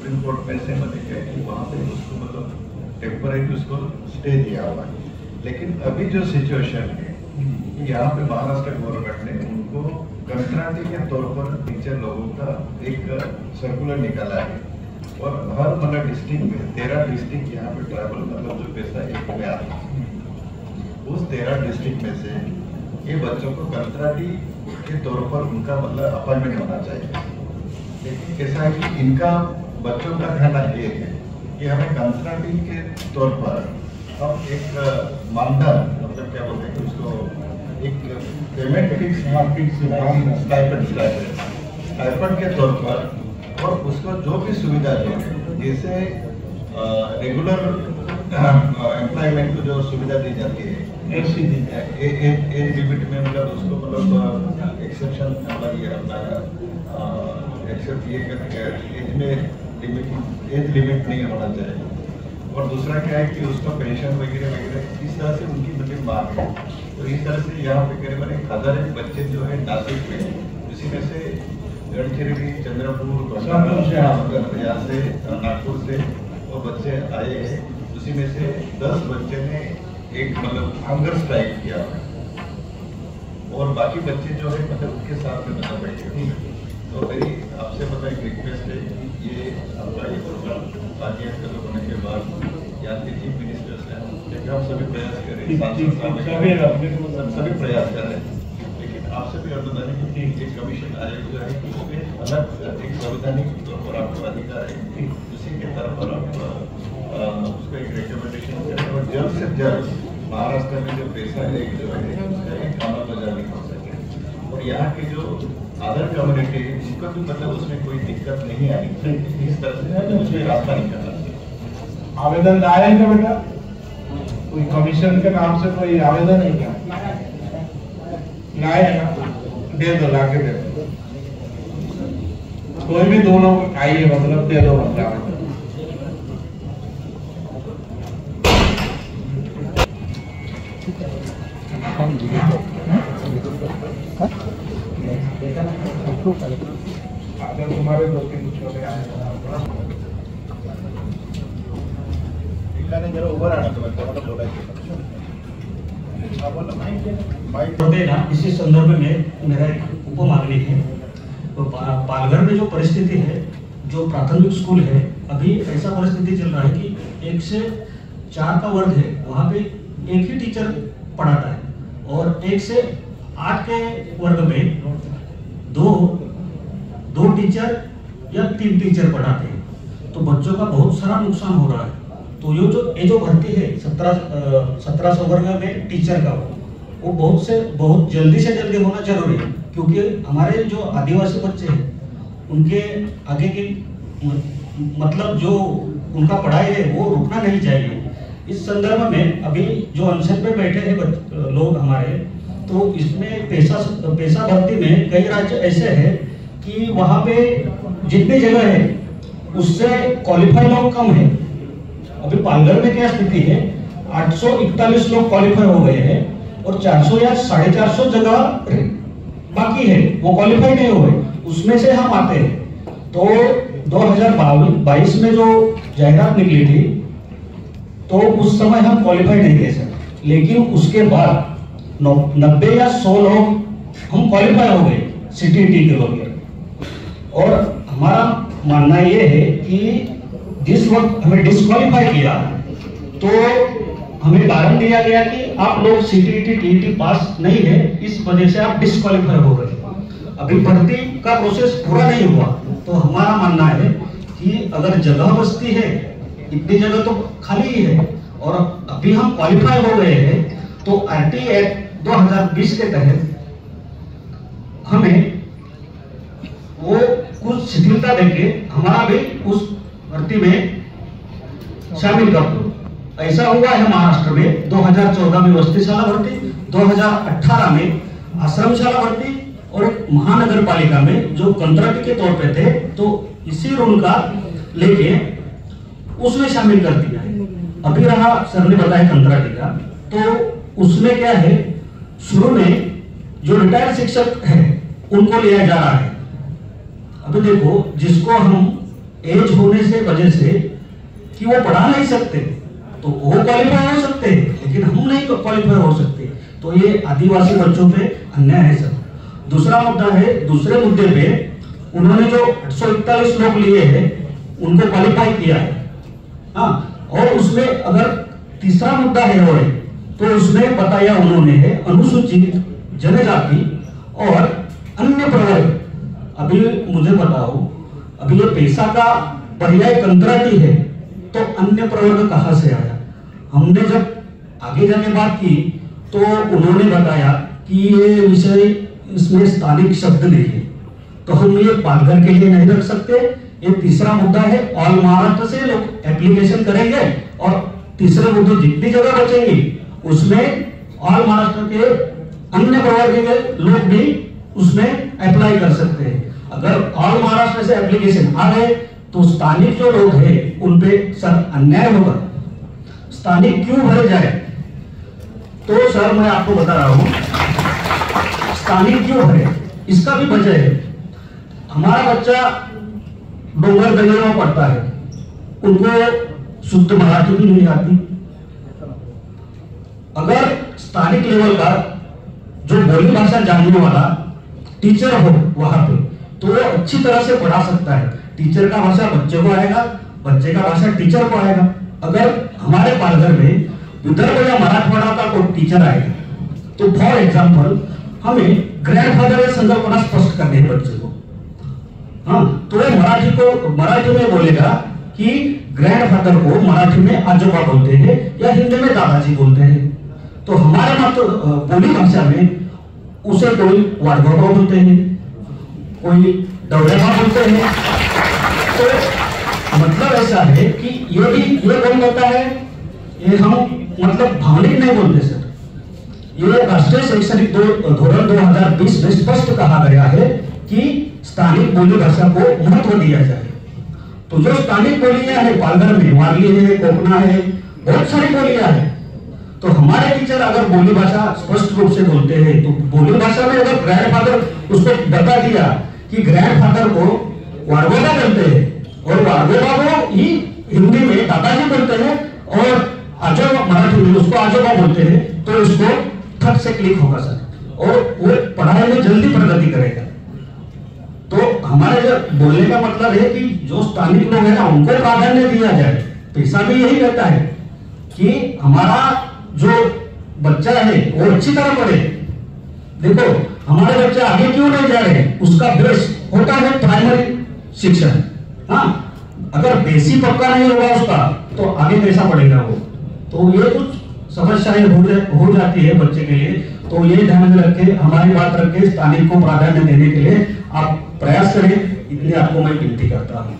Supreme court में से मतलब क्या कि वहाँ पे उसको मतलब टेम्परेरी उसको स्टे दिया हुआ है। लेकिन अभी जो सिचुएशन है यहाँ पे महाराष्ट्र गवर्नमेंट ने उनको कंट्राक्टी के तौर पर टीचर लोगों का एक सर्कुलर निकाला है और हर मतलब डिस्ट्रिक्ट में 13 डिस्ट्रिक्ट यहाँ पे ट्राइबल मतलब जो पैसा एक में आता है, उस 13 डिस्ट्रिक्ट में से ये बच्चों को कंट्राक्टी के तौर पर उनका मतलब अपॉइंटमेंट होना चाहिए। लेकिन कैसा है कि इनका बच्चों का कहना ये है कि हमें कंट्राक्टी के तौर पर हम एक मानधन मतलब क्या बोलते हैं उसको एक पेमेंट स्टाइपेंड के तौर पर और उसको जो भी सुविधा दी जैसे रेगुलर एम्प्लॉयमेंट को जो सुविधा दी जाती है एज लिमिट में मतलब उसको मतलब एक्सेप्शन एक्सेप्ट ये करके एज लिमिट नहीं होना चाहिए। और दूसरा क्या है कि उसका पेंशन वगैरह वगैरह इस तरह से उनकी मतलब मांग है। तो इस तरह से यहाँ पे करीबन 1000 बच्चे जो है नासिक में, उसी में से गढ़चिरौली, चंद्रपुर, यहाँ से नागपुर से वो बच्चे आए हैं। उसी में से 10 बच्चे ने एक मतलब हंगर स्ट्राइक किया और बाकी बच्चे जो है मतलब उनके साथ में मतलब बैठे। तो मेरी आपसे मतलब एक रिक्वेस्ट है, ये आपका ये प्रोग्राम ताकि होने के बाद यहाँ के चीफ मिनिस्टर से हम सभी प्रयास करें, सभी प्रयास कर रहे हैं। लेकिन आपसे भी अनुरोध है कि एक कमीशन आयोग जो है उसमें अलग एक संवैधानिक तौर पर आपको अधिकार है, उसी के तरफ पर आप उसका एक रिकमेंडेशन करें और जल्द से जल्द महाराष्ट्र में जो पैसा एक जो है उसका एक अमल बजाने हो सके और यहाँ के जो अदर कम्युनिटी है उनको भी मतलब उसमें कोई दिक्कत नहीं आई। इस तरह से मुझे रास्ता निकाला। आवेदन लाया है क्या बेटा? कोई कमीशन के नाम से कोई आवेदन है क्या? लाए है ना? दे दो, लाके दे दो। कोई भी 2 लोग आइए मतलब दे दो आवेदन। अगर तुम्हारे 2-3 छोटे आए जरा ऊपर आना तो इसी संदर्भ में मेरा एक उपमांगनी है। तो पालघर में जो परिस्थिति है, जो प्राथमिक स्कूल है, अभी ऐसा परिस्थिति चल रहा है कि 1 से 4 का वर्ग है, वहाँ पे एक ही टीचर पढ़ाता है और 1 से 8 के वर्ग में दो टीचर या 3 टीचर पढ़ाते हैं। तो बच्चों का बहुत सारा नुकसान हो रहा है। तो ये जो भर्ती है 1700 वर्ग में टीचर का वो बहुत जल्दी से जल्दी होना जरूरी है, क्योंकि हमारे जो आदिवासी बच्चे हैं उनके आगे की मतलब जो उनका पढ़ाई है वो रुकना नहीं चाहिए। इस संदर्भ में अभी जो अनशन पे बैठे हैं लोग हमारे, तो इसमें पैसा भर्ती में कई राज्य ऐसे हैं कि वहाँ पे जितनी जगह है उससे क्वालिफाई लोग कम है। अभी पालघर में क्या स्थिति है, 841 लोग क्वालिफाई हो गए हैं और 400 या 450 जगह बाकी है, वो क्वालिफाई नहीं हुए। उसमें से हम आते हैं। तो 2022 में जो जाहिरात निकली थी तो उस समय हम क्वालिफाई नहीं थे सर, लेकिन उसके बाद 90 या 100 लोग हम क्वालिफाई हो गए CTET के लोग। और हमारा मानना ये है कि जिस वक्त हमें डिस्क्वालीफाई किया तो हमें कारण दिया गया कि आप लोग CTET TET पास नहीं है, इस वजह से आप डिस्क्वालीफाई हो गए। अभी भर्ती का प्रोसेस पूरा नहीं हुआ। तो हमारा मानना है कि अगर जगह बचती है, इतनी जगह तो खाली ही है और अभी हम क्वालिफाई हो गए हैं, तो RT एक्ट 2020 के तहत हमें वो कुछ शिथिलता देके हमारा भी उस भर्ती में शामिल कर दो। ऐसा हुआ है महाराष्ट्र में 2014 में वस्तीशाला भर्ती, 2018 में आश्रमशाला भर्ती और महानगर पालिका में जो कंट्राक्ट के तौर पे थे, तो इसी रूल का लेके उसमें शामिल कर दिया है। अभी रहा सर ने बताया कंट्राक्ट का, तो उसमें क्या है, शुरू में जो रिटायर्ड शिक्षक है उनको लिया जा रहा है। अभी देखो, जिसको हम एज होने से वजह से कि वो पढ़ा नहीं सकते, तो वो क्वालिफाई हो सकते हैं लेकिन हम नहीं क्वालिफाई हो सकते। तो ये आदिवासी बच्चों पे अन्याय है सर। दूसरा मुद्दा है, दूसरे मुद्दे पे उन्होंने जो 841 लोग लिए हैं उनको क्वालिफाई किया है। हाँ, और उसमें अगर तीसरा मुद्दा है और तो उसमें बताया उन्होंने है अनुसूचित जनजाति और अन्य प्रवर्ग। अभी मुझे बताओ, अभी ये पैसा का पर्याय कंत्राटी है तो अन्य प्रवर्ग कहां से आया? हमने जब आगे जाके बात की तो उन्होंने बताया कि ये विषय इसमें स्थानिक शब्द नहीं है, तो हम ये पालघर के लिए नहीं रख सकते। ये तीसरा मुद्दा है, ऑल महाराष्ट्र से लोग एप्लीकेशन करेंगे और तीसरे मुद्दे जितनी जगह बचेंगी उसमें ऑल महाराष्ट्र के अन्य प्रवर्ग के लोग भी उसमें अप्लाई कर सकते हैं। अगर ऑल महाराष्ट्र से एप्लीकेशन आ गए तो स्थानिक जो लोग हैं उन पे सर अन्याय होगा। स्थानिक क्यों भरे जाए? तो सर मैं आपको बता रहा हूं स्थानिक क्यों भरे, इसका भी वजह है। हमारा बच्चा डोंगर दरिया में पढ़ता है, उनको शुद्ध मराठी भी नहीं आती। अगर स्थानिक लेवल का जो बोली भाषा जानने वाला टीचर हो वहां पे, तो वो अच्छी तरह से पढ़ा सकता है। टीचर का भाषा बच्चे को आएगा, बच्चे का भाषा टीचर को आएगा। अगर हमारे पालघर में विदर्भ या मराठवाड़ा का कोई टीचर आएगा तो फॉर एग्जाम्पल हमें ग्रैंडफादर या संकल्पना स्पष्ट करनी है बच्चे को। हाँ, तो वो मराठी में बोलेगा कि ग्रैंडफादर को मराठी में आजोबा बोलते हैं या हिंदी में दादाजी बोलते हैं। तो हमारे मात्र बोली भाषा में उसे कोई वाडगोबा बोलते हैं, कोई डवरेबा बोलते हैं। तो मतलब ऐसा है कि ये कौन कहता है, ये हम मतलब भावनिक नहीं बोलते सर। ये राष्ट्रीय शैक्षणिक धोरण 2020 में स्पष्ट कहा गया है कि स्थानिक बोली भाषा को महत्व दिया जाए। तो जो स्थानिक बोलियां है पालघर में, वारली है, कोकना है, बहुत सारी बोलियां हैं। तो हमारे टीचर अगर बोली भाषा स्पष्ट रूप से बोलते हैं तो बोली भाषा में अगर ग्रैंडफादर उसको बता दिया कि ग्रैंडफादर को वाडगोबा बोलते हैं और वाडगोबा को ही हिंदी में दादाजी बोलते हैं और आजोबा मराठी में उसको आजोबा बोलते हैं, तो उसको थक से क्लिक होगा सर और वो पढ़ाई में जल्दी प्रगति करेगा। तो हमारे जो बोलने का मतलब है कि जो स्थानिक लोग है ना उनको प्राधान्य दिया जाए। पैसा भी यही कहता है कि हमारा जो बच्चा है वो अच्छी तरह पढ़े। देखो हमारे बच्चे आगे क्यों नहीं जा रहे, उसका बेस होता है प्राइमरी शिक्षण। हाँ, अगर बेसिक पक्का नहीं होगा उसका तो आगे कैसा पढ़ेगा वो? तो ये कुछ समस्याएं हो जाती है बच्चे के लिए। तो ये ध्यान में रखे, हमारी बात रखे, स्थानिक को प्राधान्य देने के लिए आप प्रयास करें, इसलिए आपको मैं विनती करता हूँ।